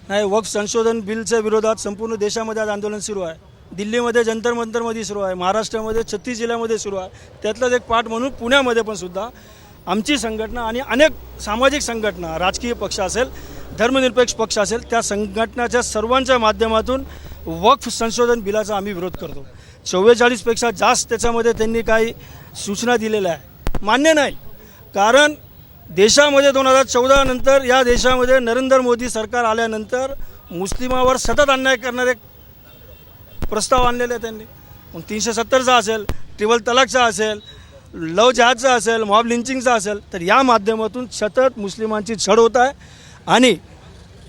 नाही, वक्फ संशोधन बिलच्या विरोधात संपूर्ण देशामध्ये आज आंदोलन सुरू आहे. दिल्लीमध्ये जंतर मंतरमध्ये सुरू आहे, महाराष्ट्रामध्ये 36 जिल्ह्यामध्ये सुरू आहे. त्यातलाच एक पार्ट म्हणून पुण्यामध्ये पण सुद्धा आमची संघटना आणि अनेक सामाजिक संघटना, राजकीय पक्ष असेल, धर्मनिरपेक्ष पक्ष असेल, त्या संघटनाच्या सर्वांच्या माध्यमातून वक्फ संशोधन बिलाचा आम्ही विरोध करतो. 44पेक्षा जास्त त्याच्यामध्ये त्यांनी काही सूचना दिलेल्या आहे. मान्य नाही, कारण देशामध्ये 2014 नंतर या देशामध्ये नरेंद्र मोदी सरकार आल्यानंतर मुस्लिमावर सतत अन्याय करणारे प्रस्ताव आणलेले आहेत त्यांनी. मग 370चा असेल, ट्रिपल तलाकचा असेल, लव जहाजचा असेल, मॉब लिंचिंगचा असेल, तर या माध्यमातून सतत मुस्लिमांची छळ होत आहे आणि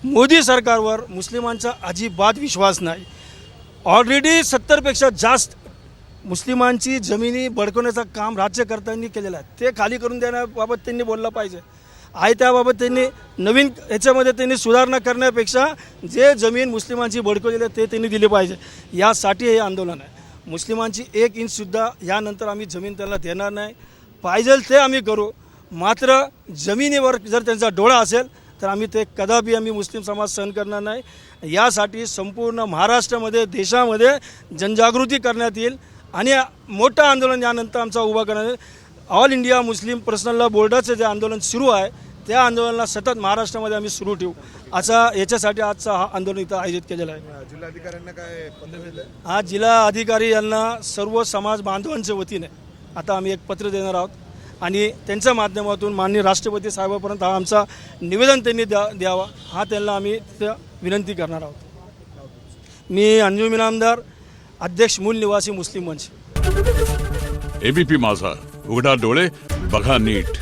मोदी सरकारवर मुस्लिमांचा अजिबात विश्वास नाही. ऑलरेडी 70पेक्षा जास्त मुस्लिमांची जमिनी बळकवण्याचं काम राज्यकर्त्यांनी केलेलं आहे. ते खाली करून देण्याबाबत त्यांनी बोललं पाहिजे आहे. त्याबाबत त्यांनी नवीन ह्याच्यामध्ये त्यांनी सुधारणा करण्यापेक्षा जे जमीन मुस्लिमांची बळकवलेली आहे ते त्यांनी दिली पाहिजे. यासाठी हे आंदोलन आहे. मुस्लिमांची 1 इंचसुद्धा यानंतर आम्ही जमीन त्यांना देणार नाही. पाहिजे ते आम्ही करू, मात्र जमिनीवर जर त्यांचा डोळा असेल तर आम्ही ते कदापि आम्ही मुस्लिम समाज सहन करणार नाही. यासाठी संपूर्ण महाराष्ट्रामध्ये, देशामध्ये जनजागृती करण्यात येईल आणि मोठं आंदोलन यानंतर आमचा उभा करण्यात येईल. All India Muslim Personal Law बोर्डाचं जे आंदोलन सुरू आहे त्या आंदोलनाला सतत महाराष्ट्रामध्ये आम्ही सुरू ठेवू. याच्यासाठी आजचा हा आंदोलन इथं आयोजित केलेलं आहे. जिल्हाधिकाऱ्यांना काय पत्र दिलं? आज जिल्हा अधिकारी यांना सर्व समाज बांधवांच्या वतीने आता आम्ही एक पत्र देणार आहोत आणि त्यांच्या माध्यमातून माननीय राष्ट्रपती साहेबांपर्यंत हा आमचा निवेदन त्यांनी द्यावा, हा त्यांना आम्ही विनंती करणार आहोत. मी अंजुम इनामदार, अध्यक्ष मूल निवासी मुस्लिम मंच. एबीपी माझा, उघडा डोळे बघा नीट.